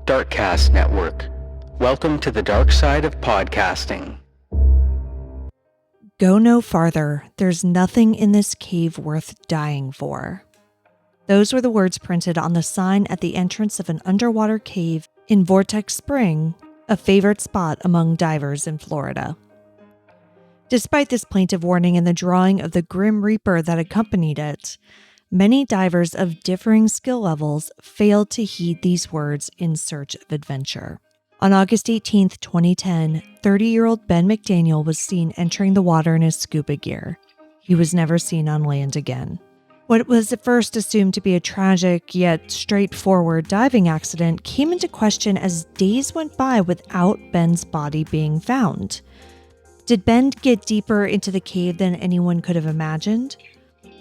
Darkcast Network. Welcome to the dark side of podcasting. Go no farther. There's nothing in this cave worth dying for. Those were the words printed on the sign at the entrance of an underwater cave in Vortex Springs, a favorite spot among divers in Florida. Despite this plaintive warning and the drawing of the Grim Reaper that accompanied it, many divers of differing skill levels failed to heed these words in search of adventure. On August 18, 2010, 30-year-old Ben McDaniel was seen entering the water in his scuba gear. He was never seen on land again. What was at first assumed to be a tragic yet straightforward diving accident came into question as days went by without Ben's body being found. Did Ben get deeper into the cave than anyone could have imagined?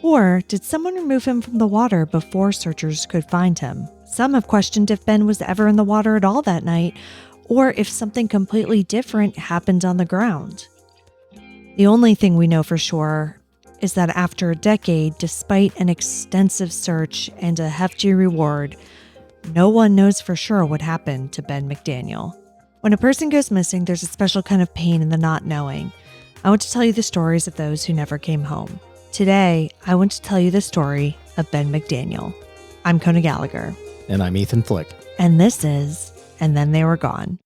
Or did someone remove him from the water before searchers could find him? Some have questioned if Ben was ever in the water at all that night, or if something completely different happened on the ground. The only thing we know for sure is that after a decade, despite an extensive search and a hefty reward, no one knows for sure what happened to Ben McDaniel. When a person goes missing, there's a special kind of pain in the not knowing. I want to tell you the stories of those who never came home. Today, I want to tell you the story of Ben McDaniel. I'm Kona Gallagher. And I'm Ethan Flick. And this is And Then They Were Gone.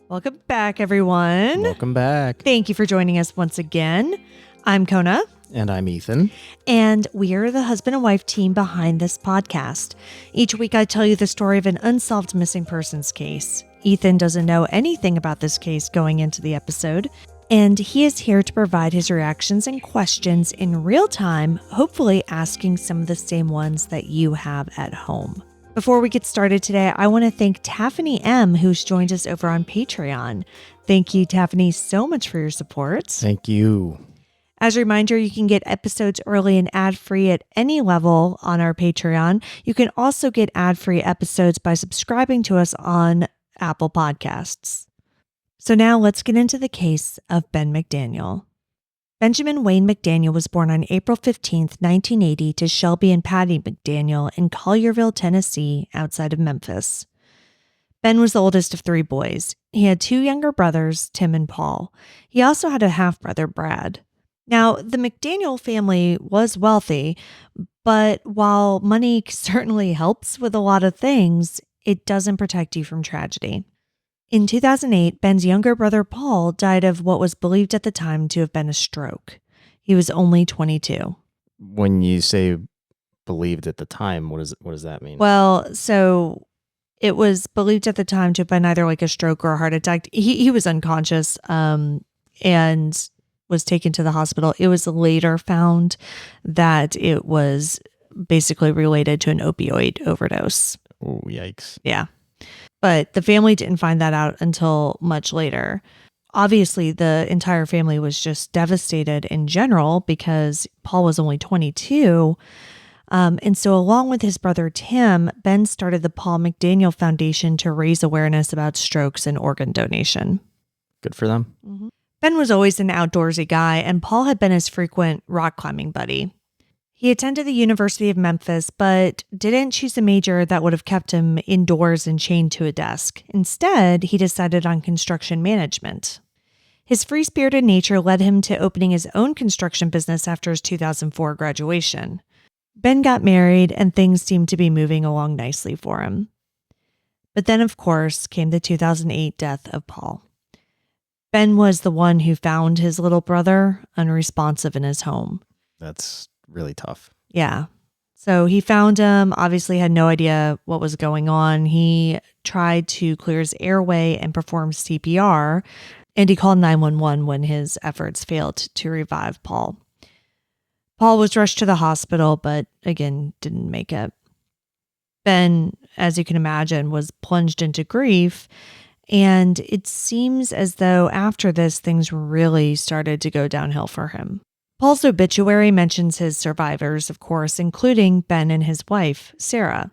Welcome back, everyone. Welcome back. Thank you for joining us once again. I'm Kona. And I'm Ethan. And we are the husband and wife team behind this podcast. Each week I tell you the story of an unsolved missing persons case. Ethan doesn't know anything about this case going into the episode, and he is here to provide his reactions and questions in real time, hopefully asking some of the same ones that you have at home. Before we get started today, I want to thank Taffany M., who's joined us over on Patreon. Thank you, Taffany, so much for your support. Thank you. As a reminder, you can get episodes early and ad-free at any level on our Patreon. You can also get ad-free episodes by subscribing to us on Apple Podcasts. So now let's get into the case of Ben McDaniel. Benjamin Wayne McDaniel was born on April 15, 1980 to Shelby and Patty McDaniel in Collierville, Tennessee, outside of Memphis. Ben was the oldest of three boys. He had two younger brothers, Tim and Paul. He also had a half-brother, Brad. Now, the McDaniel family was wealthy, but while money certainly helps with a lot of things, it doesn't protect you from tragedy. In 2008, Ben's younger brother Paul died of what was believed at the time to have been a stroke. He was only 22. When you say believed at the time, what does that mean? Well, so it was believed at the time to have been either like a stroke or a heart attack. He was unconscious and was taken to the hospital. It was later found that it was basically related to an opioid overdose. Oh, yikes. Yeah. But the family didn't find that out until much later. Obviously, the entire family was just devastated in general because Paul was only 22. And so along with his brother Tim, Ben started the Paul McDaniel Foundation to raise awareness about strokes and organ donation. Good for them. Mm-hmm. Ben was always an outdoorsy guy, and Paul had been his frequent rock climbing buddy. He attended the University of Memphis, but didn't choose a major that would have kept him indoors and chained to a desk. Instead, he decided on construction management. His free-spirited nature led him to opening his own construction business after his 2004 graduation. Ben got married, and things seemed to be moving along nicely for him. But then, of course, came the 2008 death of Paul. Ben was the one who found his little brother unresponsive in his home. That's really tough. Yeah. So he found him, obviously had no idea what was going on. He tried to clear his airway and perform CPR, and he called 911 when his efforts failed to revive Paul. Paul was rushed to the hospital, but again, didn't make it. Ben, as you can imagine, was plunged into grief, and it seems as though after this, things really started to go downhill for him. Paul's obituary mentions his survivors, of course, including Ben and his wife, Sarah.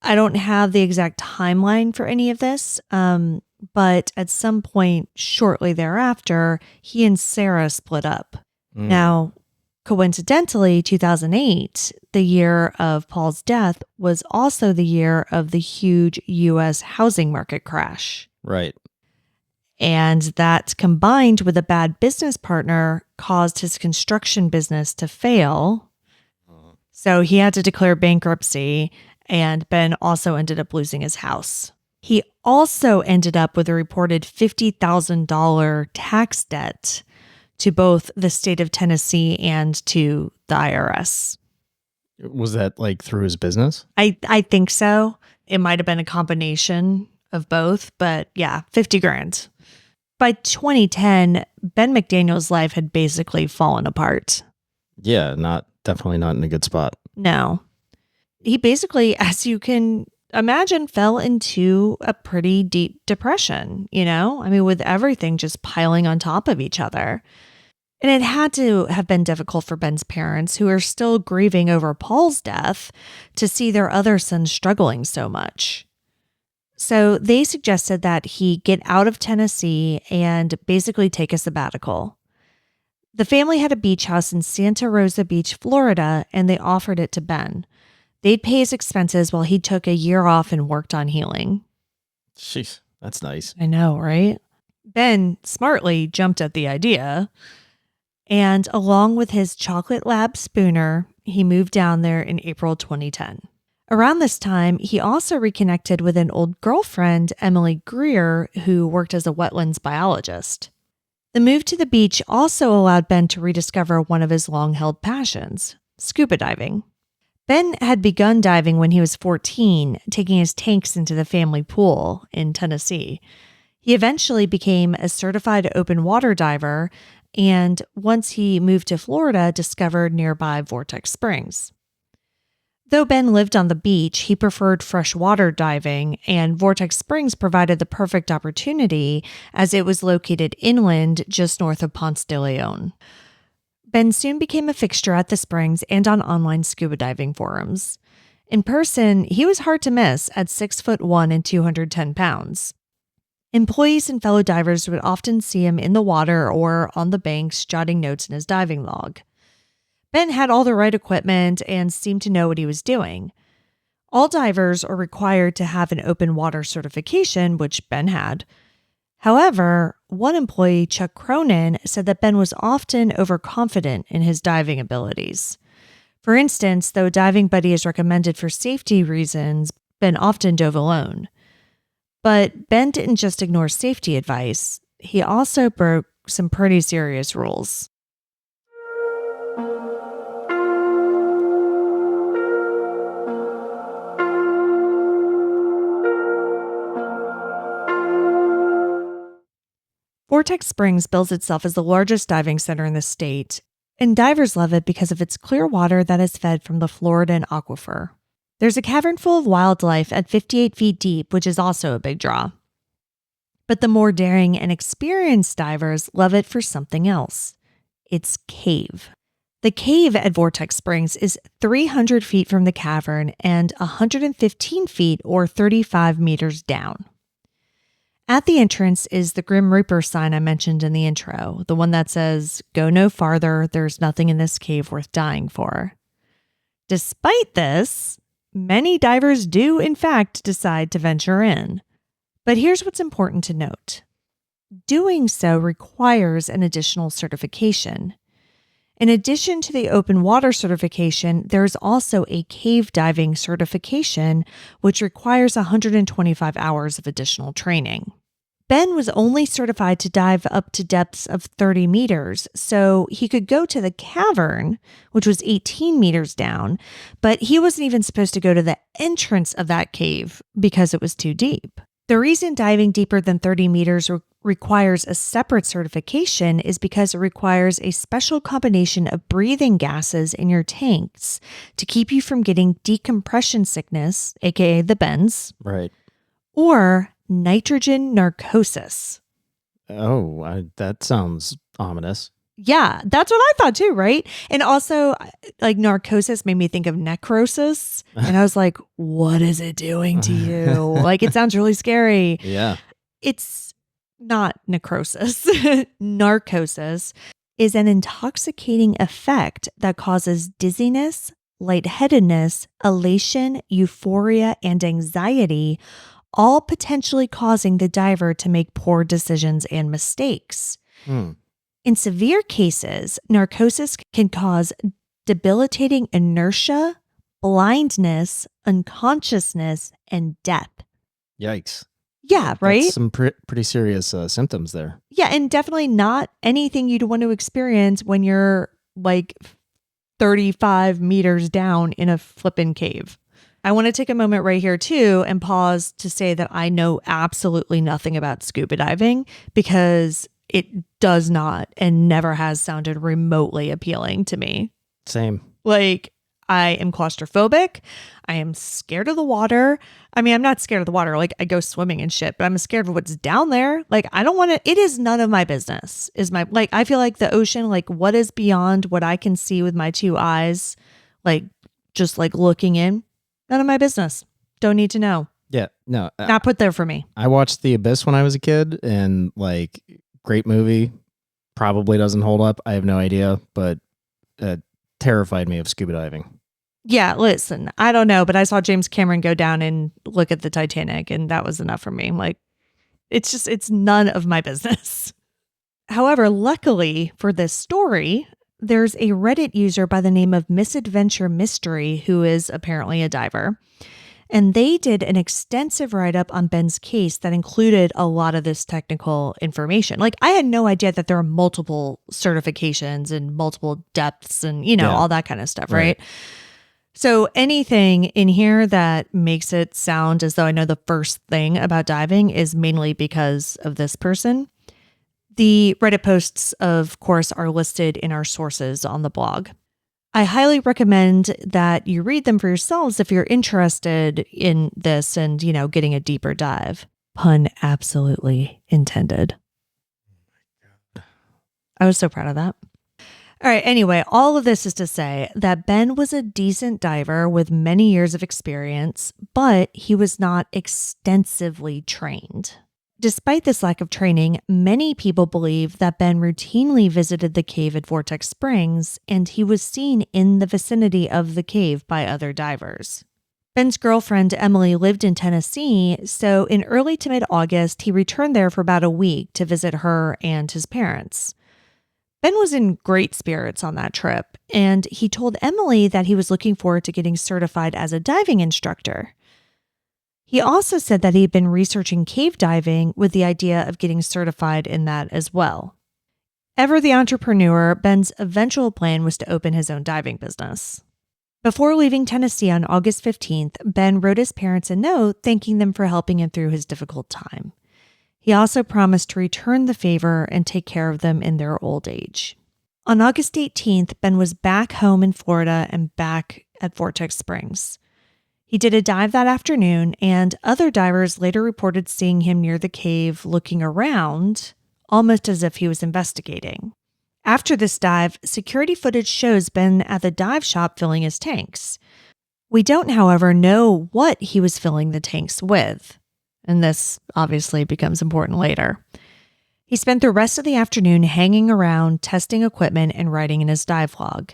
I don't have the exact timeline for any of this, but at some point shortly thereafter, he and Sarah split up. Now, coincidentally, 2008, the year of Paul's death, was also the year of the huge U.S. housing market crash. Right. And that, combined with a bad business partner, caused his construction business to fail. So he had to declare bankruptcy, and Ben also ended up losing his house. He also ended up with a reported $50,000 tax debt to both the state of Tennessee and to the IRS. Was that like through his business? I think so. It might have been a combination of both, but yeah, 50 grand. By 2010, Ben McDaniel's life had basically fallen apart. Yeah, definitely not in a good spot. No. He basically, as you can imagine, fell into a pretty deep depression, with everything just piling on top of each other. And it had to have been difficult for Ben's parents, who are still grieving over Paul's death, to see their other son struggling so much. So they suggested that he get out of Tennessee and basically take a sabbatical. The family had a beach house in Santa Rosa Beach, Florida, and they offered it to Ben. They'd pay his expenses while he took a year off and worked on healing. Jeez, that's nice. I know, right? Ben smartly jumped at the idea. And along with his chocolate lab Spooner, he moved down there in April 2010. Around this time, he also reconnected with an old girlfriend, Emily Greer, who worked as a wetlands biologist. The move to the beach also allowed Ben to rediscover one of his long-held passions, scuba diving. Ben had begun diving when he was 14, taking his tanks into the family pool in Tennessee. He eventually became a certified open water diver, and once he moved to Florida, discovered nearby Vortex Springs. Though Ben lived on the beach, he preferred freshwater diving, and Vortex Springs provided the perfect opportunity as it was located inland just north of Ponce de Leon. Ben soon became a fixture at the springs and on online scuba diving forums. In person, he was hard to miss at 6'1" and 210 pounds. Employees and fellow divers would often see him in the water or on the banks jotting notes in his diving log. Ben had all the right equipment and seemed to know what he was doing. All divers are required to have an open water certification, which Ben had. However, one employee, Chuck Cronin, said that Ben was often overconfident in his diving abilities. For instance, though diving buddy is recommended for safety reasons, Ben often dove alone. But Ben didn't just ignore safety advice. He also broke some pretty serious rules. Vortex Springs bills itself as the largest diving center in the state, and divers love it because of its clear water that is fed from the Floridan aquifer. There's a cavern full of wildlife at 58 feet deep, which is also a big draw. But the more daring and experienced divers love it for something else. Its cave. The cave at Vortex Springs is 300 feet from the cavern and 115 feet or 35 meters down. At the entrance is the Grim Reaper sign I mentioned in the intro, the one that says, "Go no farther, there's nothing in this cave worth dying for." Despite this, many divers do in fact decide to venture in. But here's what's important to note. Doing so requires an additional certification. In addition to the open water certification, there's also a cave diving certification, which requires 125 hours of additional training. Ben was only certified to dive up to depths of 30 meters, so he could go to the cavern, which was 18 meters down, but he wasn't even supposed to go to the entrance of that cave because it was too deep. The reason diving deeper than 30 meters requires a separate certification is because it requires a special combination of breathing gases in your tanks to keep you from getting decompression sickness, aka the bends, Right. or nitrogen narcosis. Oh, that sounds ominous. Yeah, that's what I thought too, right? And also, like, narcosis made me think of necrosis. And I was like, what is it doing to you? Like, it sounds really scary. Yeah. It's not necrosis. Narcosis is an intoxicating effect that causes dizziness, lightheadedness, elation, euphoria, and anxiety, all potentially causing the diver to make poor decisions and mistakes. Hmm. In severe cases, narcosis can cause debilitating inertia, blindness, unconsciousness, and death. Yikes. Yeah, right? That's some pretty serious symptoms there. Yeah, and definitely not anything you'd want to experience when you're like 35 meters down in a flippin' cave. I want to take a moment right here too and pause to say that I know absolutely nothing about scuba diving because it does not and never has sounded remotely appealing to me. Same. Like, I am claustrophobic. I am scared of the water. I mean, I'm not scared of the water. Like, I go swimming and shit, but I'm scared of what's down there. Like, I don't want to, it is none of my business. I feel like the ocean, like, what is beyond what I can see with my two eyes, like, just like looking in, none of my business. Don't need to know. Yeah. No. Not put there for me. I watched The Abyss when I was a kid, and like, great movie. Probably doesn't hold up. I have no idea, but terrified me of scuba diving. Yeah, listen, I don't know, but I saw James Cameron go down and look at the Titanic, and that was enough for me. Like, it's none of my business. However, luckily for this story, there's a Reddit user by the name of Misadventure Mystery who is apparently a diver. And they did an extensive write-up on Ben's case that included a lot of this technical information. Like, I had no idea that there are multiple certifications and multiple depths and, all that kind of stuff, right? So anything in here that makes it sound as though I know the first thing about diving is mainly because of this person. The Reddit posts, of course, are listed in our sources on the blog. I highly recommend that you read them for yourselves if you're interested in this and, getting a deeper dive. Pun absolutely intended. I was so proud of that. All right. Anyway, all of this is to say that Ben was a decent diver with many years of experience, but he was not extensively trained. Despite this lack of training, many people believe that Ben routinely visited the cave at Vortex Springs, and he was seen in the vicinity of the cave by other divers. Ben's girlfriend, Emily, lived in Tennessee, so in early to mid-August, he returned there for about a week to visit her and his parents. Ben was in great spirits on that trip, and he told Emily that he was looking forward to getting certified as a diving instructor. He also said that he had been researching cave diving with the idea of getting certified in that as well. Ever the entrepreneur, Ben's eventual plan was to open his own diving business. Before leaving Tennessee on August 15th, Ben wrote his parents a note thanking them for helping him through his difficult time. He also promised to return the favor and take care of them in their old age. On August 18th, Ben was back home in Florida and back at Vortex Springs. He did a dive that afternoon, and other divers later reported seeing him near the cave looking around, almost as if he was investigating. After this dive, security footage shows Ben at the dive shop filling his tanks. We don't, however, know what he was filling the tanks with, and this obviously becomes important later. He spent the rest of the afternoon hanging around, testing equipment, and writing in his dive log.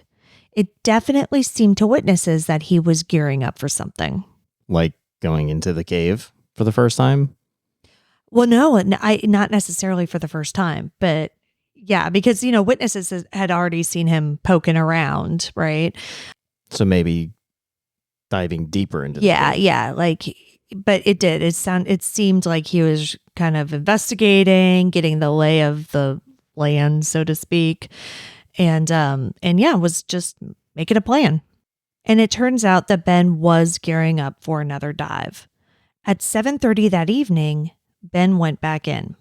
It definitely seemed to witnesses that he was gearing up for something. Like going into the cave for the first time? Well, no, not necessarily for the first time, but yeah, because, witnesses had already seen him poking around, right? So maybe diving deeper into the cave. Yeah, but it did. It seemed like he was kind of investigating, getting the lay of the land, so to speak. And was just making a plan. And it turns out that Ben was gearing up for another dive. At 7:30 that evening, Ben went back in.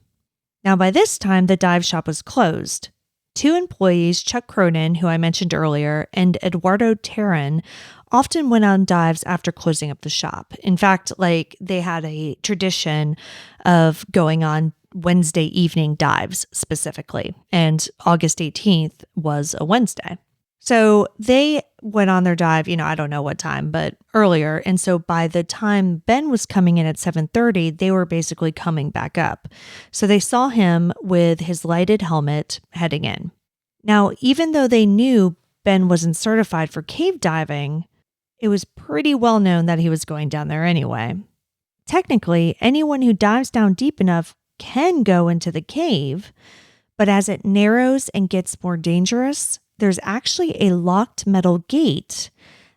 Now, by this time, the dive shop was closed. 2 employees, Chuck Cronin, who I mentioned earlier, and Eduardo Terran, often went on dives after closing up the shop. In fact, they had a tradition of going on Wednesday evening dives specifically, and August 18th was a Wednesday. So they went on their dive, I don't know what time, but earlier. And so by the time Ben was coming in at 7:30, they were basically coming back up. So they saw him with his lighted helmet heading in. Now, even though they knew Ben wasn't certified for cave diving, it was pretty well known that he was going down there anyway. Technically, anyone who dives down deep enough can go into the cave, but as it narrows and gets more dangerous, there's actually a locked metal gate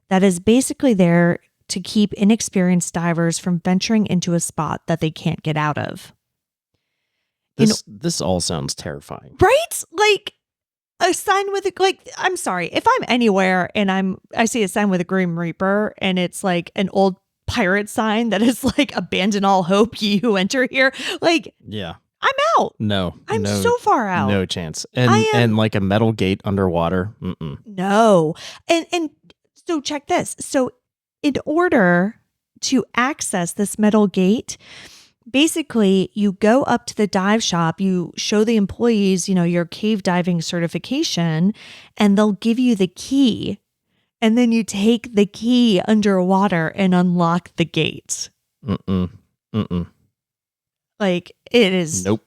that is basically there to keep inexperienced divers from venturing into a spot that they can't get out of. This all sounds terrifying. Right? Like a sign with I'm sorry, if I'm anywhere and I see a sign with a Grim Reaper and it's like an old pirate sign that is like abandon all hope, ye who enter here. Yeah. I'm out. I'm so far out. No chance. And like a metal gate underwater. Mm-mm. No. And so check this. So in order to access this metal gate, basically you go up to the dive shop, you show the employees, your cave diving certification, and they'll give you the key. And then you take the key underwater and unlock the gate. Mm-mm. It is nope.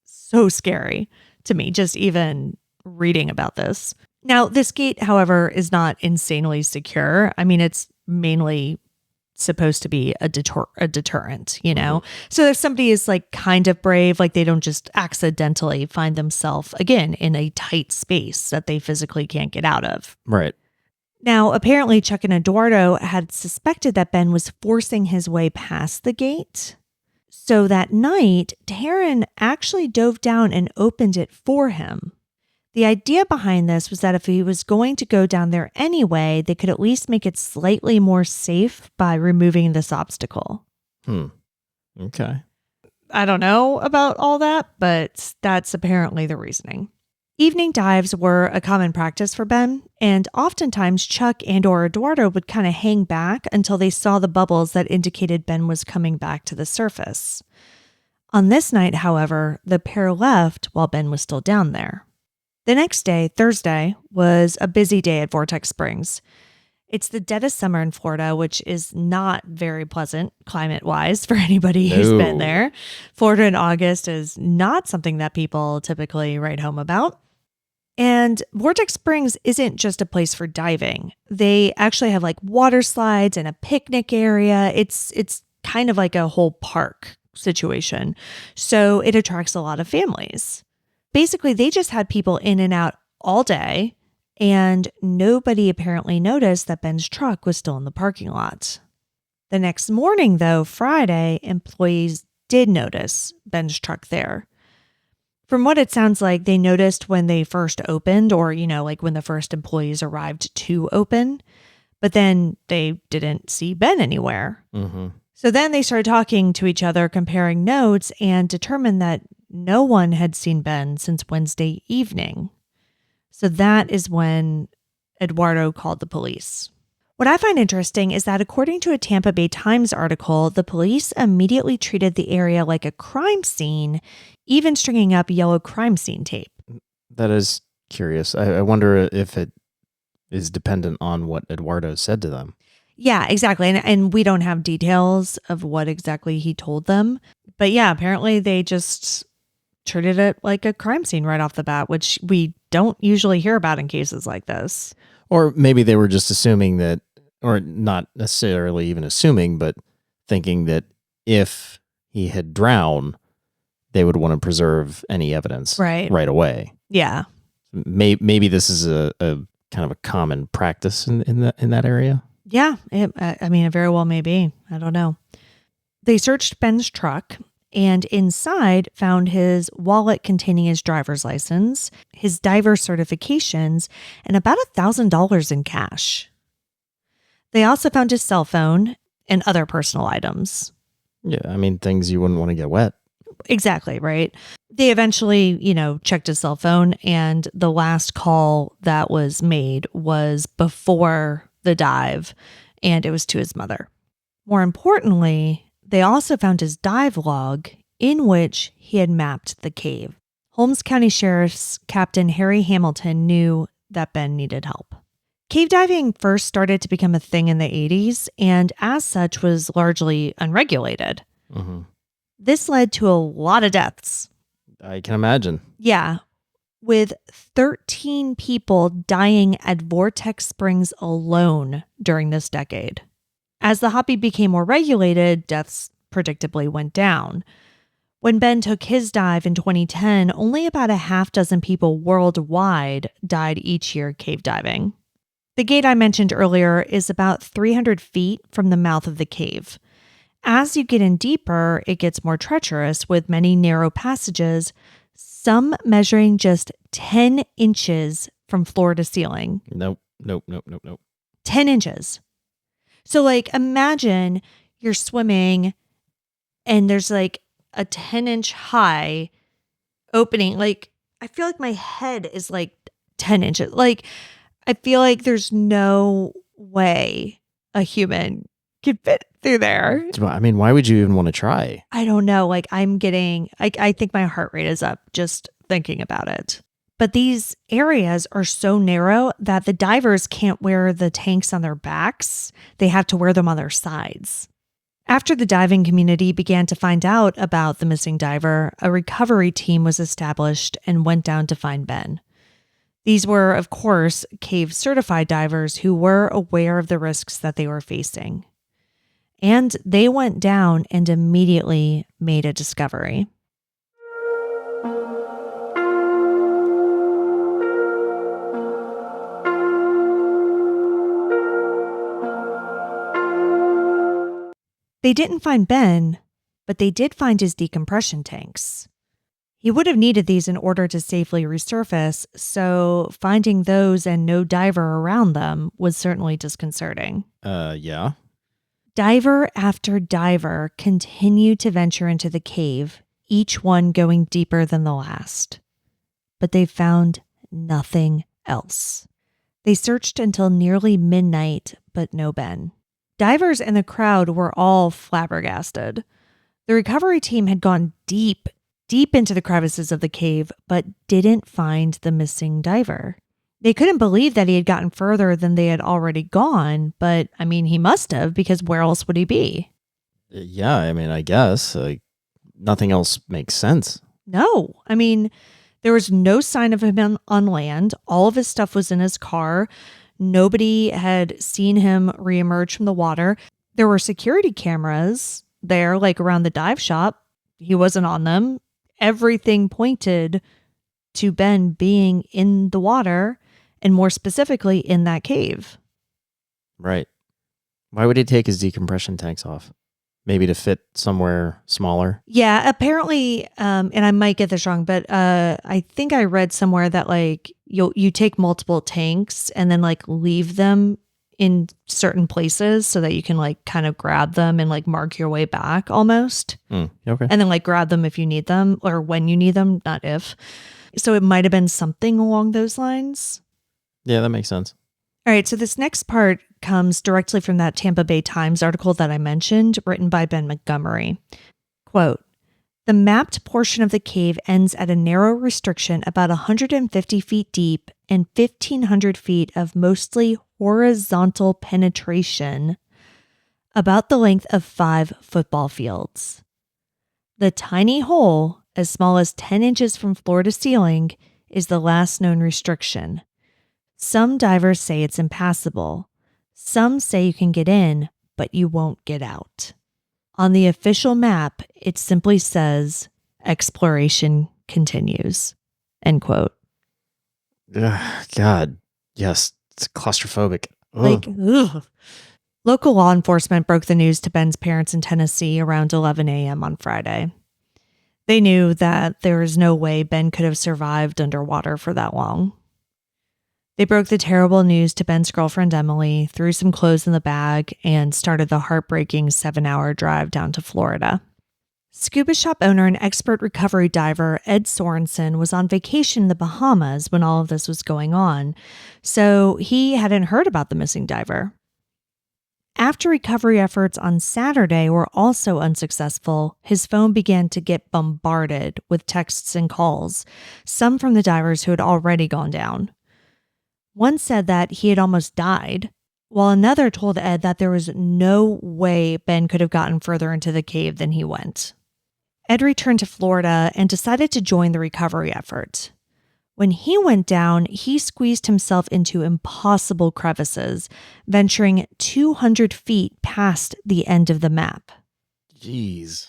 So scary to me, just even reading about this. Now, this gate, however, is not insanely secure. I mean, it's mainly supposed to be a deterrent, Mm-hmm. So if somebody is kind of brave, they don't just accidentally find themselves again in a tight space that they physically can't get out of. Right. Now, apparently Chuck and Eduardo had suspected that Ben was forcing his way past the gate. So that night, Taryn actually dove down and opened it for him. The idea behind this was that if he was going to go down there anyway, they could at least make it slightly more safe by removing this obstacle. Okay. I don't know about all that, but that's apparently the reasoning. Evening dives were a common practice for Ben, and oftentimes Chuck and/or Eduardo would kind of hang back until they saw the bubbles that indicated Ben was coming back to the surface. On this night, however, the pair left while Ben was still down there. The next day, Thursday, was a busy day at Vortex Springs. It's the dead of summer in Florida, which is not very pleasant climate-wise for anybody who's been there. Florida in August is not something that people typically write home about. And Vortex Springs isn't just a place for diving. They actually have water slides and a picnic area. It's kind of like a whole park situation. So it attracts a lot of families. Basically, they just had people in and out all day, and nobody apparently noticed that Ben's truck was still in the parking lot. The next morning, though, Friday, employees did notice Ben's truck there. From what it sounds like, they noticed when they first opened or, when the first employees arrived to open, but then they didn't see Ben anywhere. Mm-hmm. So then they started talking to each other, comparing notes, and determined that no one had seen Ben since Wednesday evening. So that is when Eduardo called the police. What I find interesting is that according to a Tampa Bay Times article, the police immediately treated the area like a crime scene, even stringing up yellow crime scene tape. That is curious. I wonder if it is dependent on what Eduardo said to them. Yeah, exactly. And we don't have details of what exactly he told them. But yeah, apparently they just treated it like a crime scene right off the bat, which we don't usually hear about in cases like this. Or maybe they were just assuming that, or not necessarily even assuming, but thinking that if he had drowned, they would want to preserve any evidence right away. Yeah. Maybe this is a kind of a common practice in that area. Yeah. It very well may be. I don't know. They searched Ben's truck and inside found his wallet containing his driver's license, his diver certifications, and about $1,000 in cash. They also found his cell phone and other personal items. Yeah, I mean, things you wouldn't want to get wet. Exactly, right? They eventually, checked his cell phone, and the last call that was made was before the dive, and it was to his mother. More importantly, they also found his dive log in which he had mapped the cave. Holmes County Sheriff's Captain Harry Hamilton knew that Ben needed help. Cave diving first started to become a thing in the 80s, and as such was largely unregulated. Mm-hmm. This led to a lot of deaths. I can imagine. Yeah, with 13 people dying at Vortex Springs alone during this decade. As the hobby became more regulated, deaths predictably went down. When Ben took his dive in 2010, only about a half dozen people worldwide died each year cave diving. The gate I mentioned earlier is about 300 feet from the mouth of the cave. As you get in deeper, it gets more treacherous with many narrow passages, some measuring just 10 inches from floor to ceiling. Nope. 10 inches. So imagine you're swimming and there's a 10-inch high opening. I feel like my head is 10 inches. I feel like there's no way a human could fit through there. I mean, why would you even want to try? I don't know. I think my heart rate is up just thinking about it. But these areas are so narrow that the divers can't wear the tanks on their backs. They have to wear them on their sides. After the diving community began to find out about the missing diver, a recovery team was established and went down to find Ben. These were, of course, cave certified divers who were aware of the risks that they were facing. And they went down and immediately made a discovery. They didn't find Ben, but they did find his decompression tanks. He would have needed these in order to safely resurface, so finding those and no diver around them was certainly disconcerting. Yeah. Diver after diver continued to venture into the cave, each one going deeper than the last. But they found nothing else. They searched until nearly midnight, but no Ben. Divers in the crowd were all flabbergasted. The recovery team had gone deep into the crevices of the cave, but didn't find the missing diver. They couldn't believe that he had gotten further than they had already gone, but he must have, because where else would he be? Yeah, I guess. Nothing else makes sense. No. There was no sign of him on land. All of his stuff was in his car. Nobody had seen him reemerge from the water. There were security cameras there, around the dive shop. He wasn't on them. Everything pointed to Ben being in the water, and more specifically in that cave. Right. Why would he take his decompression tanks off? Maybe to fit somewhere smaller? Yeah, apparently, and I might get this wrong, but I think I read somewhere that you take multiple tanks and then leave them in certain places so that you can kind of grab them and mark your way back almost. Okay. And then grab them if you need them, or when you need them, not if. So it might have been something along those lines. Yeah, that makes sense. All right, so this next part comes directly from that Tampa Bay Times article that I mentioned, written by Ben Montgomery. Quote, "The mapped portion of the cave ends at a narrow restriction about 150 feet deep and 1,500 feet of mostly horizontal penetration, about the length of 5 football fields. The tiny hole, as small as 10 inches from floor to ceiling, is the last known restriction. Some divers say it's impassable. Some say you can get in, but you won't get out. On the official map, it simply says, 'Exploration continues.'" End quote. God, yes, it's claustrophobic. Ugh. Local law enforcement broke the news to Ben's parents in Tennessee around 11 a.m. on Friday. They knew that there was no way Ben could have survived underwater for that long. They broke the terrible news to Ben's girlfriend, Emily, threw some clothes in the bag, and started the heartbreaking 7-hour drive down to Florida. Scuba shop owner and expert recovery diver Ed Sorensen was on vacation in the Bahamas when all of this was going on, so he hadn't heard about the missing diver. After recovery efforts on Saturday were also unsuccessful, his phone began to get bombarded with texts and calls, some from the divers who had already gone down. One said that he had almost died, while another told Ed that there was no way Ben could have gotten further into the cave than he went. Ed returned to Florida and decided to join the recovery effort. When he went down, he squeezed himself into impossible crevices, venturing 200 feet past the end of the map. Jeez.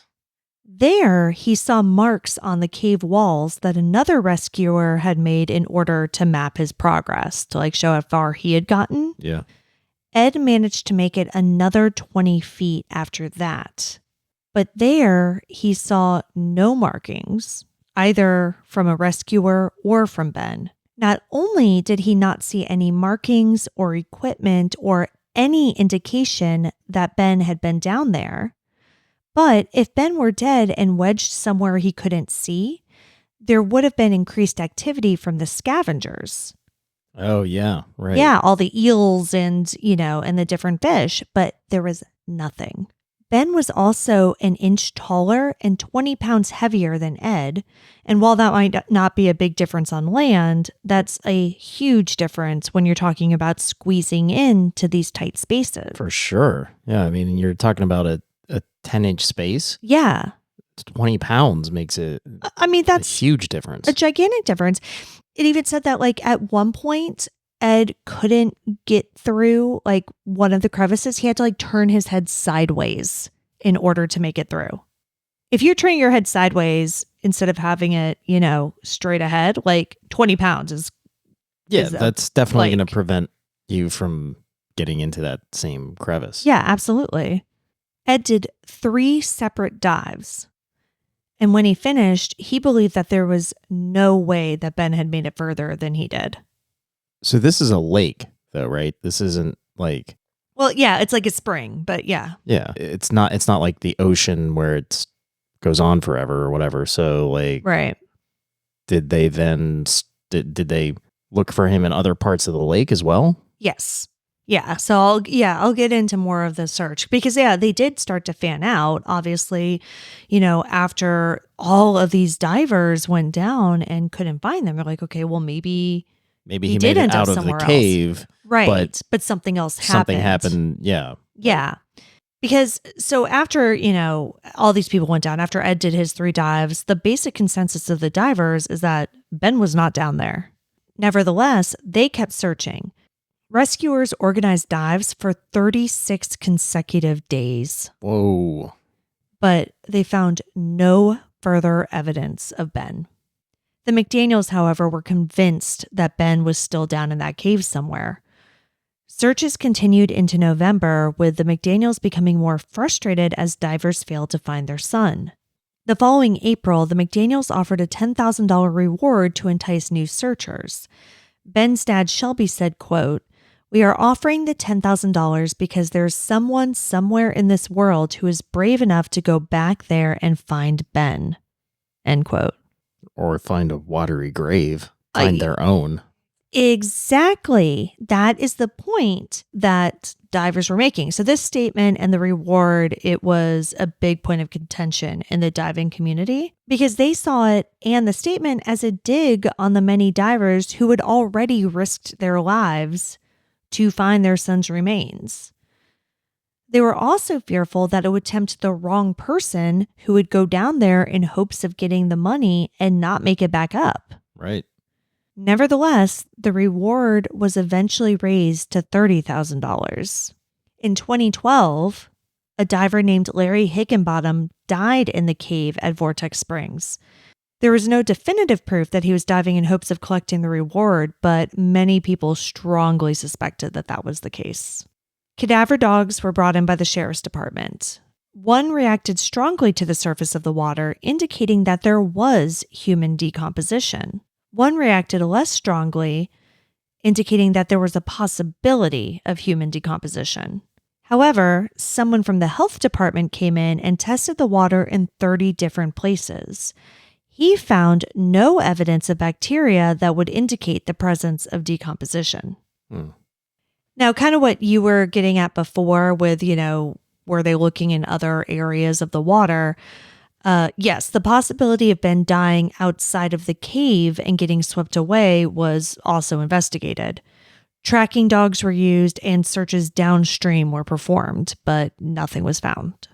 There, he saw marks on the cave walls that another rescuer had made in order to map his progress, to show how far he had gotten. Yeah. Ed managed to make it another 20 feet after that. But there, he saw no markings, either from a rescuer or from Ben. Not only did he not see any markings or equipment or any indication that Ben had been down there, but if Ben were dead and wedged somewhere he couldn't see, there would have been increased activity from the scavengers. Oh, yeah, right. Yeah, all the eels and the different fish, but there was nothing. Ben was also an inch taller and 20 pounds heavier than Ed, and while that might not be a big difference on land, that's a huge difference when you're talking about squeezing into these tight spaces. For sure. Yeah, I mean, you're talking about a 10-inch space. Yeah. 20 pounds makes it that's a huge difference. A gigantic difference. It even said that at one point, Ed couldn't get through one of the crevices. He had to turn his head sideways in order to make it through. If you're turning your head sideways instead of having it, straight ahead, 20 pounds is that's definitely going to prevent you from getting into that same crevice. Yeah, absolutely. Ed did 3 separate dives. And when he finished, he believed that there was no way that Ben had made it further than he did. So this is a lake, though, right? This isn't Well, yeah, it's like a spring, but yeah. Yeah, it's not like the ocean where it goes on forever or whatever. So right. Did they then did they look for him in other parts of the lake as well? Yes. Yeah. So I'll get into more of the search because they did start to fan out. Obviously, after all of these divers went down and couldn't find them, they're like, okay, well maybe he did made it out of the cave, else. Right? But something else happened. Something happened. Yeah. Yeah. Because so after all these people went down, after Ed did his 3 dives, the basic consensus of the divers is that Ben was not down there. Nevertheless, they kept searching. Rescuers organized dives for 36 consecutive days. Whoa. But they found no further evidence of Ben. The McDaniels, however, were convinced that Ben was still down in that cave somewhere. Searches continued into November, with the McDaniels becoming more frustrated as divers failed to find their son. The following April, the McDaniels offered a $10,000 reward to entice new searchers. Ben's dad, Shelby, said, quote, "We are offering the $10,000 because there's someone somewhere in this world who is brave enough to go back there and find Ben." End quote. Or find a watery grave. Find their own. Exactly. That is the point that divers were making. So this statement and the reward, it was a big point of contention in the diving community because they saw it and the statement as a dig on the many divers who had already risked their lives to find their son's remains. They were also fearful that it would tempt the wrong person who would go down there in hopes of getting the money and not make it back up. Right. Nevertheless, the reward was eventually raised to $30,000. In 2012, a diver named Larry Higginbottom died in the cave at Vortex Springs. There was no definitive proof that he was diving in hopes of collecting the reward, but many people strongly suspected that that was the case. Cadaver dogs were brought in by the sheriff's department. One reacted strongly to the surface of the water, indicating that there was human decomposition. One reacted less strongly indicating that there was a possibility of human decomposition. However, someone from the health department came in and tested the water in 30 different places. He found no evidence of bacteria that would indicate the presence of decomposition. Now, kind of what you were getting at before with, were they looking in other areas of the water? Yes, the possibility of Ben dying outside of the cave and getting swept away was also investigated. Tracking dogs were used and searches downstream were performed, but nothing was found.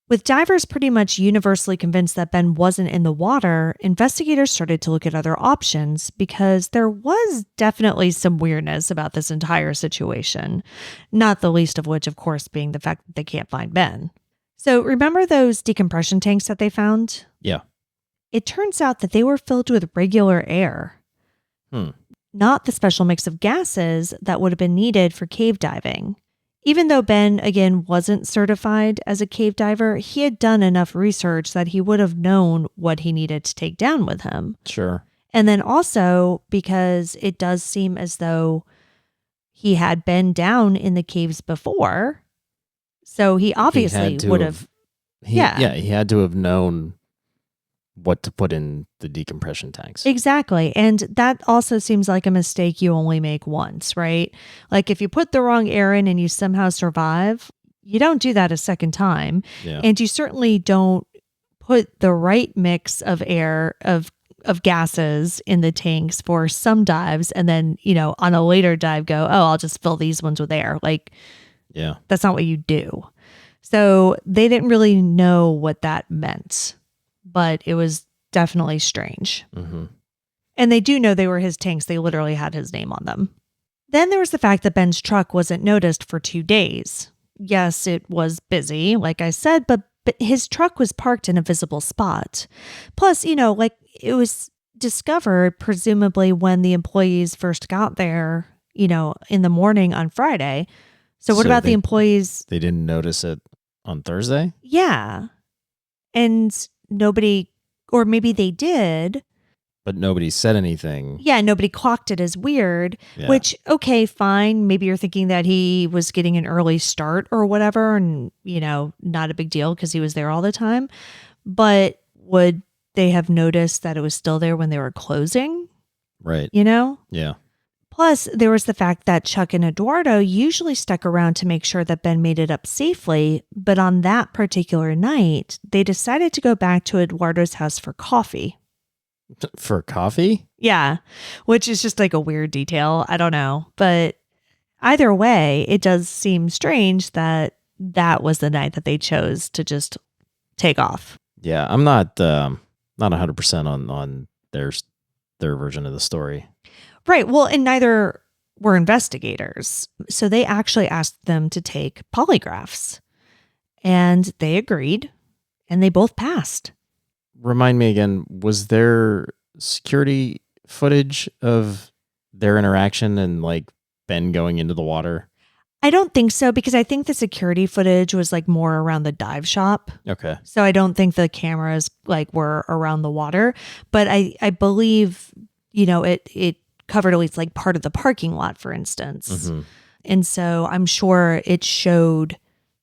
With divers pretty much universally convinced that Ben wasn't in the water, investigators started to look at other options because there was definitely some weirdness about this entire situation, not the least of which, of course, being the fact that they can't find Ben. So remember those decompression tanks that they found? Yeah. It turns out that they were filled with regular air. Not the special mix of gases that would have been needed for cave diving. Even though Ben, again, wasn't certified as a cave diver, he had done enough research that he would have known what he needed to take down with him. Sure. And then also because it does seem as though he had been down in the caves before. So he obviously would have. He had to have known what to put in the decompression tanks. Exactly. And that also seems like a mistake you only make once, right? Like if you put the wrong air in and you somehow survive, you don't do that a second time. Yeah. And you certainly don't put the right mix of air, of gases in the tanks for some dives and then, on a later dive go, oh, I'll just fill these ones with air. Like, yeah, that's not what you do. So they didn't really know what that meant. But it was definitely strange. And they do know they were his tanks. They literally had his name on them. Then there was the fact that Ben's truck wasn't noticed for 2 days. Yes, it was busy, like I said, but his truck was parked in a visible spot. Plus, it was discovered presumably when the employees first got there, in the morning on Friday. So what about the employees? They didn't notice it on Thursday? Yeah. And nobody, or maybe they did. But nobody said anything. Yeah, nobody clocked it as weird, which, okay, fine. Maybe you're thinking that he was getting an early start or whatever and, not a big deal because he was there all the time. But would they have noticed that it was still there when they were closing? Right. Yeah. Plus, there was the fact that Chuck and Eduardo usually stuck around to make sure that Ben made it up safely, but on that particular night, they decided to go back to Eduardo's house for coffee. For coffee? Yeah, which is just like a weird detail. I don't know. But either way, it does seem strange that that was the night that they chose to just take off. Yeah, I'm not 100% on their version of the story. Right. Well, and neither were investigators. So they actually asked them to take polygraphs. And they agreed. And they both passed. Remind me again, was there security footage of their interaction and like Ben going into the water? I don't think so, because I think the security footage was like more around the dive shop. Okay. So I don't think the cameras like were around the water. But I believe, it covered at least like part of the parking lot, for instance. And so I'm sure it showed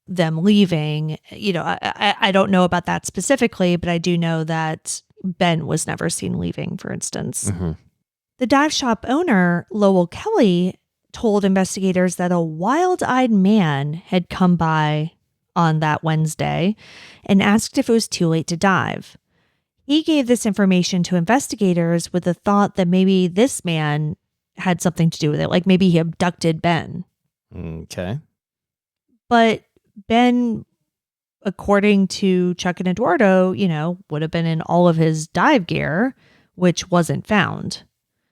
them leaving. I don't know about that specifically, but I do know that Ben was never seen leaving, for instance. The dive shop owner, Lowell Kelly, told investigators that a wild-eyed man had come by on that Wednesday and asked if it was too late to dive. He gave this information to investigators with the thought that maybe this man had something to do with it, like maybe he abducted Ben. Okay. But Ben, according to Chuck and Eduardo, would have been in all of his dive gear, which wasn't found.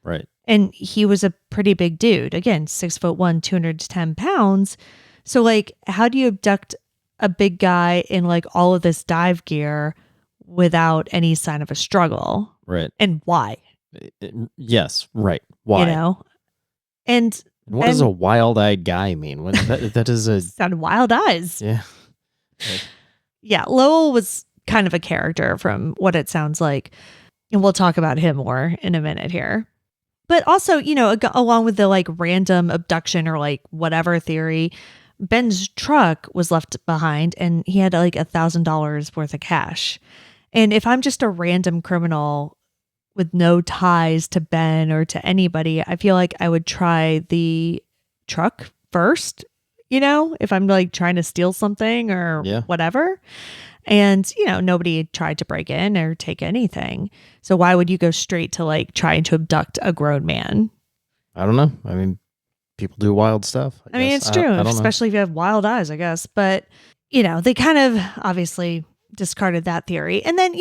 Right. And he was a pretty big dude. Again, 6'1", 210 pounds. So like, how do you abduct a big guy in like all of this dive gear without any sign of a struggle? Right. And why? Yes. Right. Why? And what does a wild-eyed guy mean? What that is a sound wild eyes. Yeah. Yeah. Lowell was kind of a character from what it sounds like. And we'll talk about him more in a minute here. But also, along with the like random abduction or like whatever theory, Ben's truck was left behind and he had like $1,000 worth of cash. And if I'm just a random criminal with no ties to Ben or to anybody, I feel like I would try the truck first, if I'm like trying to steal something or whatever. And, nobody tried to break in or take anything. So why would you go straight to like trying to abduct a grown man? I don't know. I mean, people do wild stuff. I mean, it's true, especially if you have wild eyes, I guess. But, they kind of obviously discarded that theory. And then,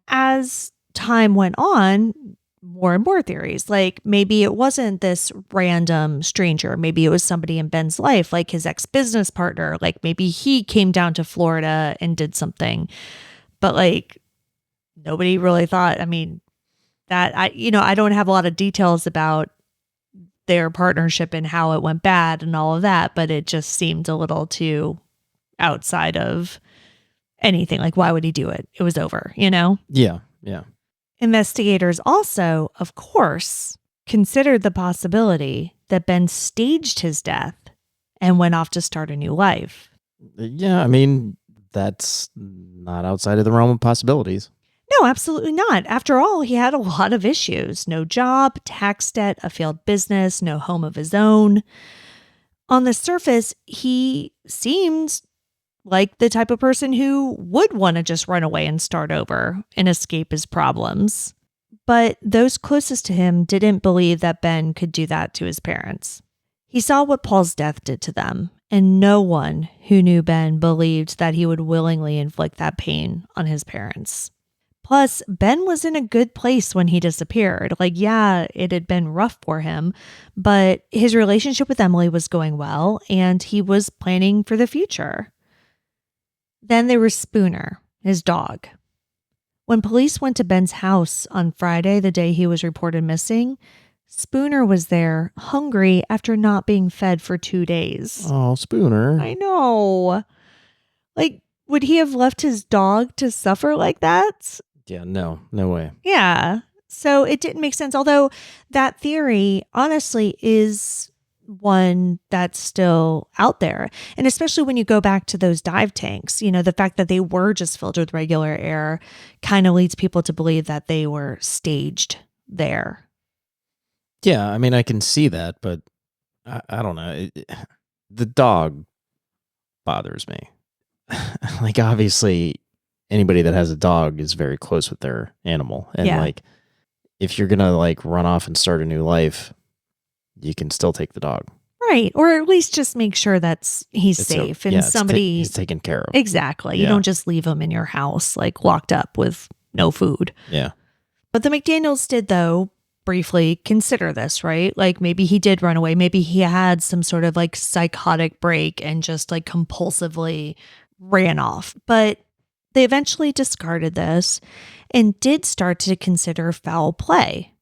as time went on, more and more theories. Like maybe it wasn't this random stranger. Maybe it was somebody in Ben's life, like his ex-business partner. Like maybe he came down to Florida and did something. But like nobody really thought, I mean, that I don't have a lot of details about their partnership and how it went bad and all of that, but it just seemed a little too outside of anything. Like, why would he do it? It was over, Yeah. Yeah. Investigators also, of course, considered the possibility that Ben staged his death and went off to start a new life. Yeah, I mean, that's not outside of the realm of possibilities. No, absolutely not. After all, he had a lot of issues. No job, tax debt, a failed business, no home of his own. On the surface, he seemed like the type of person who would want to just run away and start over and escape his problems. But those closest to him didn't believe that Ben could do that to his parents. He saw what Paul's death did to them, and no one who knew Ben believed that he would willingly inflict that pain on his parents. Plus, Ben was in a good place when he disappeared. Like, yeah, it had been rough for him, but his relationship with Emily was going well, and he was planning for the future. Then there was Spooner, his dog. When police went to Ben's house on Friday, the day he was reported missing, Spooner was there, hungry after not being fed for 2 days. Oh, Spooner. I know. Like, would he have left his dog to suffer like that? Yeah, no way. Yeah. So it didn't make sense. Although that theory, honestly, is one that's still out there. And especially when you go back to those dive tanks, the fact that they were just filled with regular air kind of leads people to believe that they were staged there. Yeah, I mean, I can see that, but I don't know. The dog bothers me. Like, obviously, anybody that has a dog is very close with their animal. And like, if you're going to like run off and start a new life, you can still take the dog. Right. Or at least just make sure that he's safe and somebody he's taken care of. Exactly. Yeah. You don't just leave him in your house, like locked up with no food. Yeah. But the McDaniels did, though, briefly consider this, right? Like maybe he did run away. Maybe he had some sort of like psychotic break and just like compulsively ran off. But they eventually discarded this and did start to consider foul play.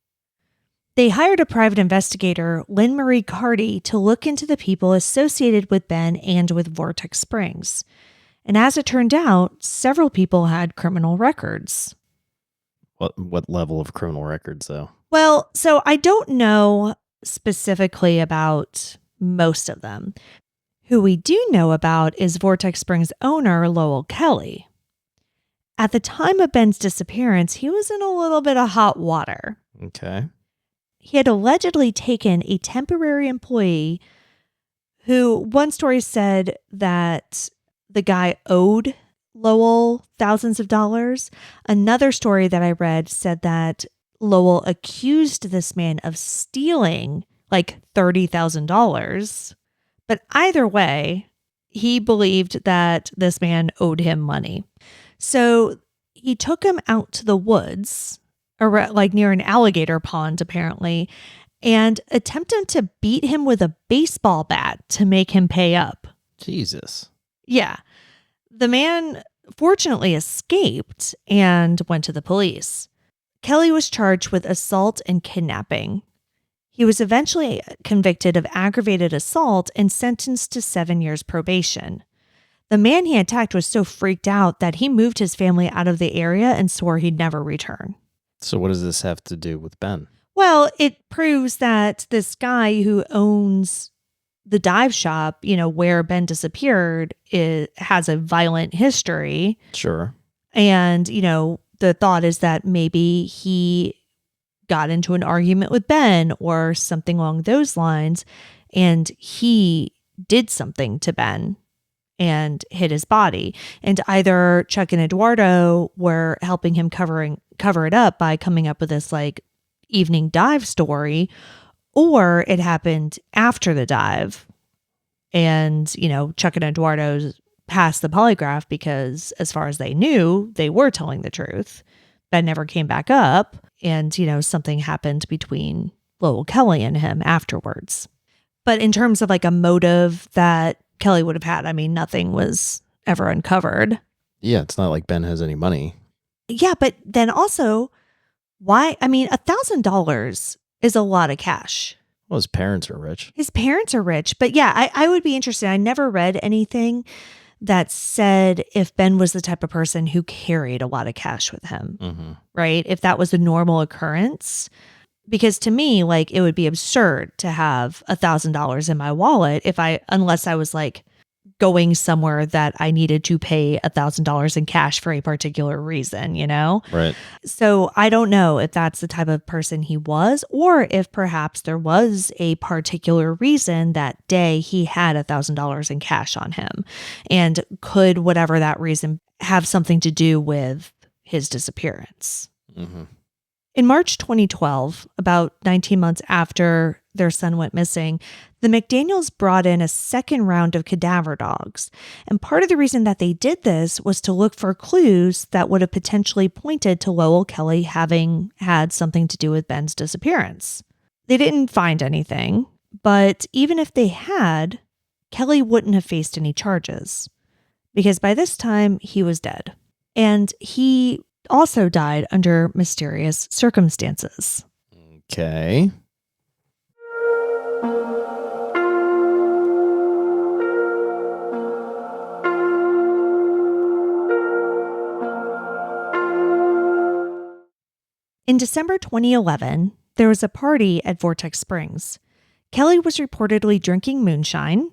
They hired a private investigator, Lynn Marie Carty, to look into the people associated with Ben and with Vortex Springs. And as it turned out, several people had criminal records. What level of criminal records, though? Well, so I don't know specifically about most of them. Who we do know about is Vortex Springs owner Lowell Kelly. At the time of Ben's disappearance, he was in a little bit of hot water. Okay. He had allegedly taken a temporary employee who, one story said that the guy owed Lowell thousands of dollars. Another story that I read said that Lowell accused this man of stealing like $30,000. But either way, he believed that this man owed him money. So he took him out to the woods, or like near an alligator pond, apparently, and attempted to beat him with a baseball bat to make him pay up. Jesus. Yeah. The man fortunately escaped and went to the police. Kelly was charged with assault and kidnapping. He was eventually convicted of aggravated assault and sentenced to 7 years probation. The man he attacked was so freaked out that he moved his family out of the area and swore he'd never return. So what does this have to do with Ben? Well, it proves that this guy who owns the dive shop, where Ben disappeared, has a violent history. Sure. And, the thought is that maybe he got into an argument with Ben or something along those lines, and he did something to Ben and hit his body. And either Chuck and Eduardo were helping him cover it up by coming up with this like evening dive story, or it happened after the dive. And, Chuck and Eduardo passed the polygraph because as far as they knew, they were telling the truth. Ben never came back up. And, something happened between Lowell Kelly and him afterwards. But in terms of like a motive that Kelly would have had, I mean, nothing was ever uncovered. Yeah, it's not like Ben has any money. Yeah, but then also, why? I mean, $1,000 is a lot of cash. Well, his parents are rich. His parents are rich. But yeah, I would be interested. I never read anything that said if Ben was the type of person who carried a lot of cash with him, right? If that was a normal occurrence. Because to me, like, it would be absurd to have $1,000 in my wallet unless I was like going somewhere that I needed to pay $1,000 in cash for a particular reason, Right. So I don't know if that's the type of person he was, or if perhaps there was a particular reason that day he had $1,000 in cash on him, and could whatever that reason have something to do with his disappearance. In March 2012, about 19 months after their son went missing, the McDaniels brought in a second round of cadaver dogs. And part of the reason that they did this was to look for clues that would have potentially pointed to Lowell Kelly having had something to do with Ben's disappearance. They didn't find anything, but even if they had, Kelly wouldn't have faced any charges, because by this time he was dead. And he also died under mysterious circumstances. Okay. In December 2011, there was a party at Vortex Springs. Kelly was reportedly drinking moonshine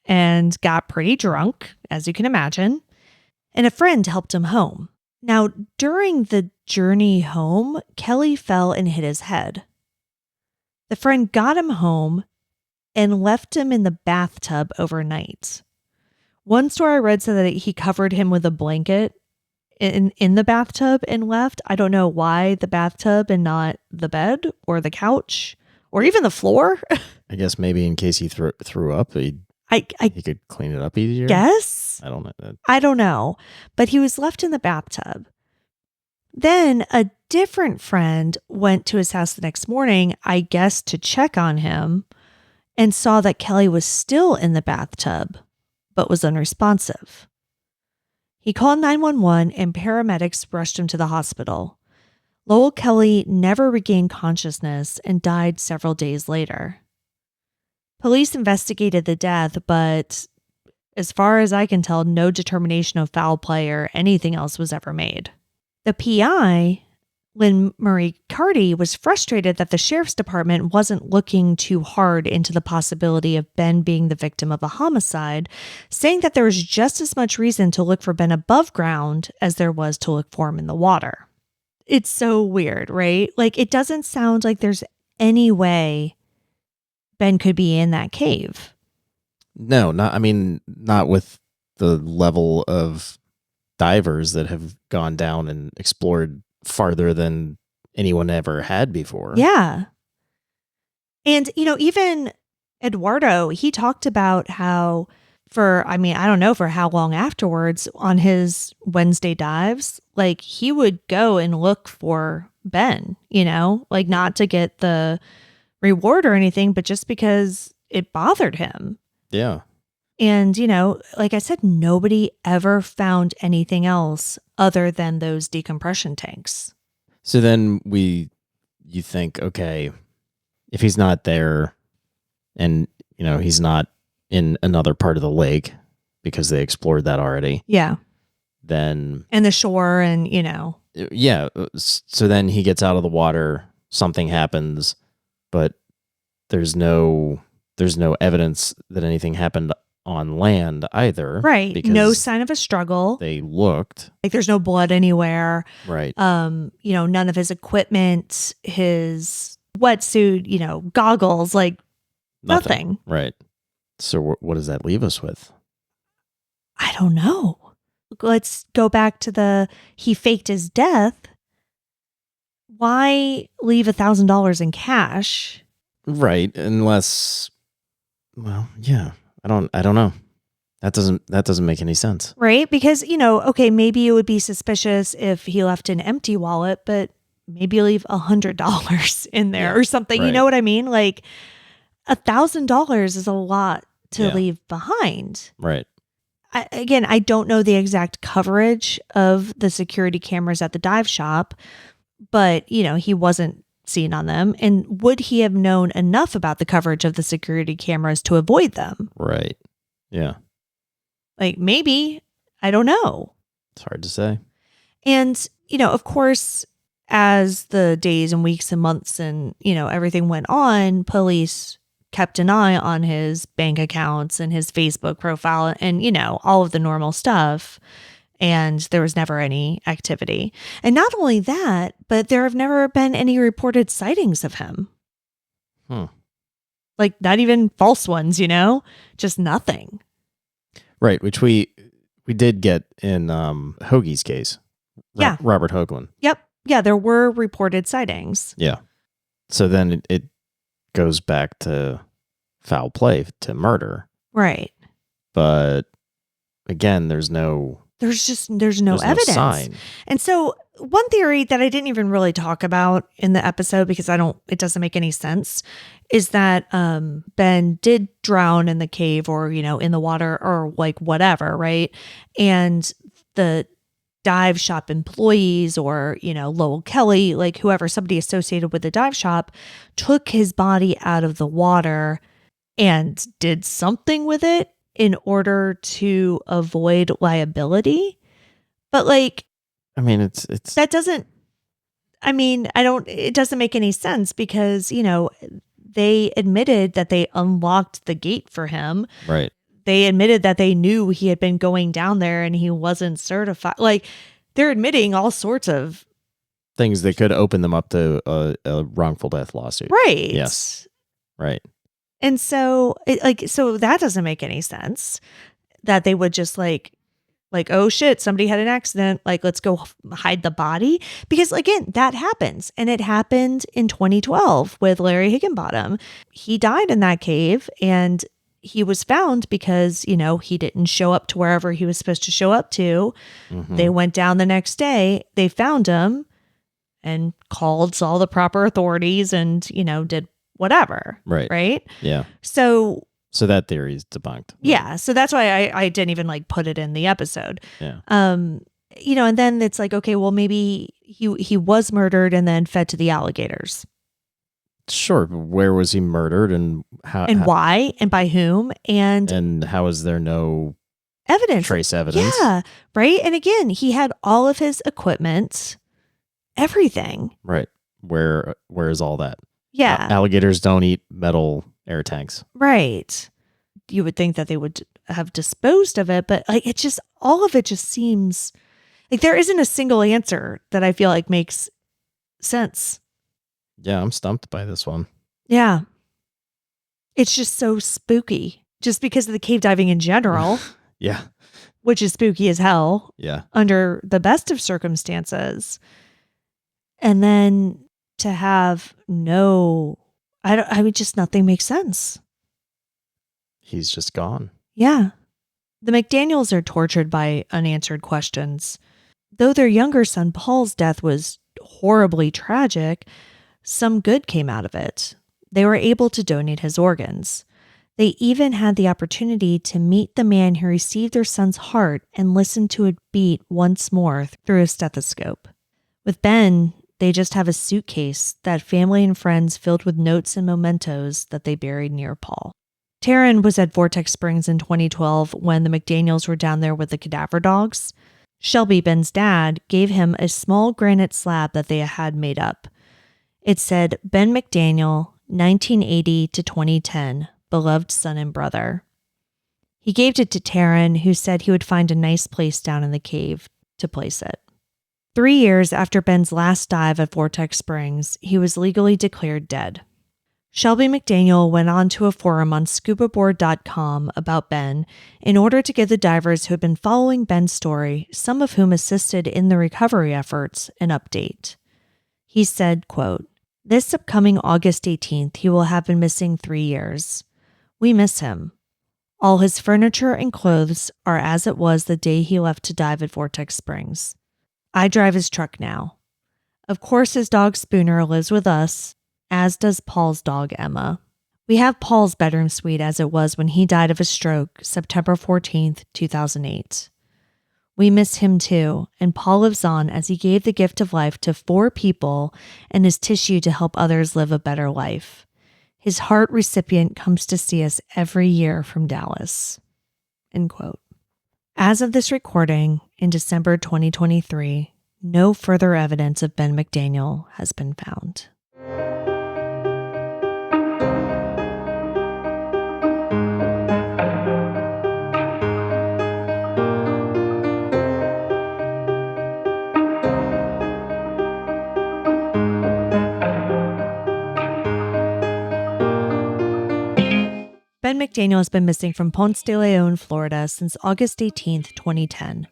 and got pretty drunk, as you can imagine, and a friend helped him home. Now, during the journey home, Kelly fell and hit his head. The friend got him home and left him in the bathtub overnight. One story I read said that he covered him with a blanket in the bathtub and left. I don't know why the bathtub and not the bed or the couch or even the floor. I guess maybe in case he threw up, he could clean it up easier. Guess. I don't know. But he was left in the bathtub. Then a different friend went to his house the next morning, I guess to check on him, and saw that Kelly was still in the bathtub, but was unresponsive. He called 911 and paramedics rushed him to the hospital. Lowell Kelly never regained consciousness and died several days later. Police investigated the death, but as far as I can tell, no determination of foul play or anything else was ever made. The PI, Lynn Marie Carty, was frustrated that the sheriff's department wasn't looking too hard into the possibility of Ben being the victim of a homicide, saying that there was just as much reason to look for Ben above ground as there was to look for him in the water. It's so weird, right? Like, it doesn't sound like there's any way Ben could be in that cave. No, not with the level of divers that have gone down and explored farther than anyone ever had before. Yeah. And, even Eduardo, he talked about how I don't know for how long afterwards on his Wednesday dives, like he would go and look for Ben, like not to get the reward or anything, but just because it bothered him. Yeah. And, like I said, nobody ever found anything else other than those decompression tanks. So then you think, okay, if he's not there and, he's not in another part of the lake because they explored that already. Yeah. Then. And the shore and, Yeah. So then he gets out of the water something happens, but there's no evidence that anything happened on land either. Right. Because no sign of a struggle. they looked. Like there's no blood anywhere. Right. None of his equipment, his wetsuit, goggles, like nothing. Right. So what does that leave us with? I don't know. Let's go back to he faked his death. Why leave $1,000 in cash? Right. Unless, well, yeah, I don't know. That doesn't make any sense. Right. Because, okay, maybe it would be suspicious if he left an empty wallet, but maybe leave $100 in there or something. Right. You know what I mean? Like $1,000 is a lot to leave behind. Right. I don't know the exact coverage of the security cameras at the dive shop, but, he wasn't seen on them. And would he have known enough about the coverage of the security cameras to avoid them? Right. Yeah. Like maybe, I don't know. It's hard to say. And, of course, as the days and weeks and months and, everything went on, police kept an eye on his bank accounts and his Facebook profile and, all of the normal stuff. And there was never any activity. And not only that, but there have never been any reported sightings of him. Like not even false ones, just nothing. Right, which we did get in Hoagie's case. Yeah. Robert Hoagland. Yep. Yeah, there were reported sightings. Yeah. So then it goes back to foul play, to murder. Right. But again, there's no evidence. No sign. And so one theory that I didn't even really talk about in the episode because it doesn't make any sense is that Ben did drown in the cave or, in the water or like whatever, right? And the dive shop employees or, Lowell Kelly, like whoever, somebody associated with the dive shop, took his body out of the water and did something with it in order to avoid liability. But like, I mean, it doesn't make any sense because, they admitted that they unlocked the gate for him. Right. They admitted that they knew he had been going down there and he wasn't certified. Like they're admitting all sorts of things that could open them up to a wrongful death lawsuit. Right. Yes. Right. And so so that doesn't make any sense that they would just like, oh shit, somebody had an accident. Like, let's go hide the body. Because again, that happens. And it happened in 2012 with Larry Higginbottom. He died in that cave and he was found because, he didn't show up to wherever he was supposed to show up to. Mm-hmm. They went down the next day. They found him and called all the proper authorities and, did whatever. Right. Right. Yeah. So that theory is debunked. Yeah. So that's why I didn't even put it in the episode. Yeah. And then it's like, okay, well, maybe he was murdered and then fed to the alligators. Sure. But where was he murdered and how? And why and by whom? And how is there no evidence? Trace evidence. Yeah. Right. And again, he had all of his equipment, everything. Right. Where is all that? Yeah. Alligators don't eat metal air tanks. Right. You would think that they would have disposed of it, but all of it just seems like there isn't a single answer that I feel like makes sense. Yeah, I'm stumped by this one. Yeah. It's just so spooky just because of the cave diving in general. Yeah. Which is spooky as hell. Yeah. Under the best of circumstances. And then to have just nothing makes sense. He's just gone. Yeah. The McDaniels are tortured by unanswered questions. Though their younger son Paul's death was horribly tragic, some good came out of it. They were able to donate his organs. They even had the opportunity to meet the man who received their son's heart and listen to it beat once more through a stethoscope. With Ben, they just have a suitcase that family and friends filled with notes and mementos that they buried near Paul. Taryn was at Vortex Springs in 2012 when the McDaniels were down there with the cadaver dogs. Shelby, Ben's dad, gave him a small granite slab that they had made up. It said, Ben McDaniel, 1980 to 2010, beloved son and brother. He gave it to Taryn, who said he would find a nice place down in the cave to place it. 3 years after Ben's last dive at Vortex Springs, he was legally declared dead. Shelby McDaniel went on to a forum on scubaboard.com about Ben in order to give the divers who had been following Ben's story, some of whom assisted in the recovery efforts, an update. He said, quote, "This upcoming August 18th, he will have been missing 3 years. We miss him. All his furniture and clothes are as it was the day he left to dive at Vortex Springs. I drive his truck now. Of course, his dog Spooner lives with us, as does Paul's dog Emma. We have Paul's bedroom suite as it was when he died of a stroke September 14th, 2008. We miss him too, and Paul lives on as he gave the gift of life to 4 people and his tissue to help others live a better life. His heart recipient comes to see us every year from Dallas." End quote. As of this recording, in December 2023, no further evidence of Ben McDaniel has been found. Ben McDaniel has been missing from Ponce de Leon, Florida since August 18, 2010.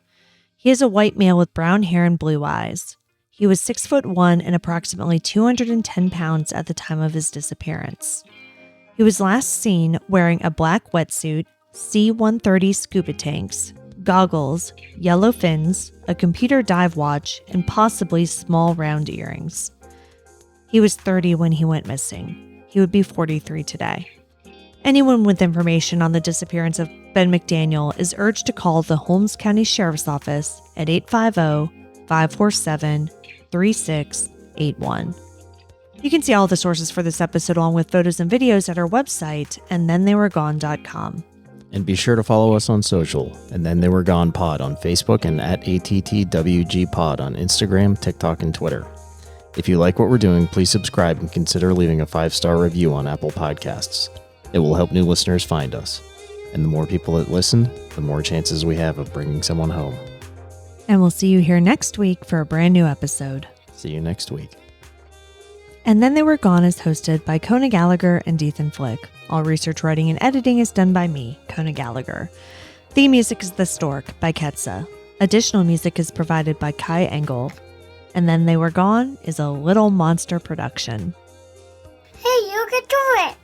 He is a white male with brown hair and blue eyes. He was 6'1" and approximately 210 pounds at the time of his disappearance. He was last seen wearing a black wetsuit, C-130 scuba tanks, goggles, yellow fins, a computer dive watch, and possibly small round earrings. He was 30 when he went missing. He would be 43 today. Anyone with information on the disappearance of Ben McDaniel is urged to call the Holmes County Sheriff's Office at 850-547-3681. You can see all the sources for this episode along with photos and videos at our website, andthentheyweregone.com. And be sure to follow us on social, and Then They Were Gone Pod on Facebook and at ATTWG Pod on Instagram, TikTok, and Twitter. If you like what we're doing, please subscribe and consider leaving a 5-star review on Apple Podcasts. It will help new listeners find us. And the more people that listen, the more chances we have of bringing someone home. And we'll see you here next week for a brand new episode. See you next week. And Then They Were Gone is hosted by Kona Gallagher and Ethan Flick. All research, writing, and editing is done by me, Kona Gallagher. Theme music is The Stork by Ketsa. Additional music is provided by Kai Engel. And Then They Were Gone is a Little Monster production. Hey, you can do it!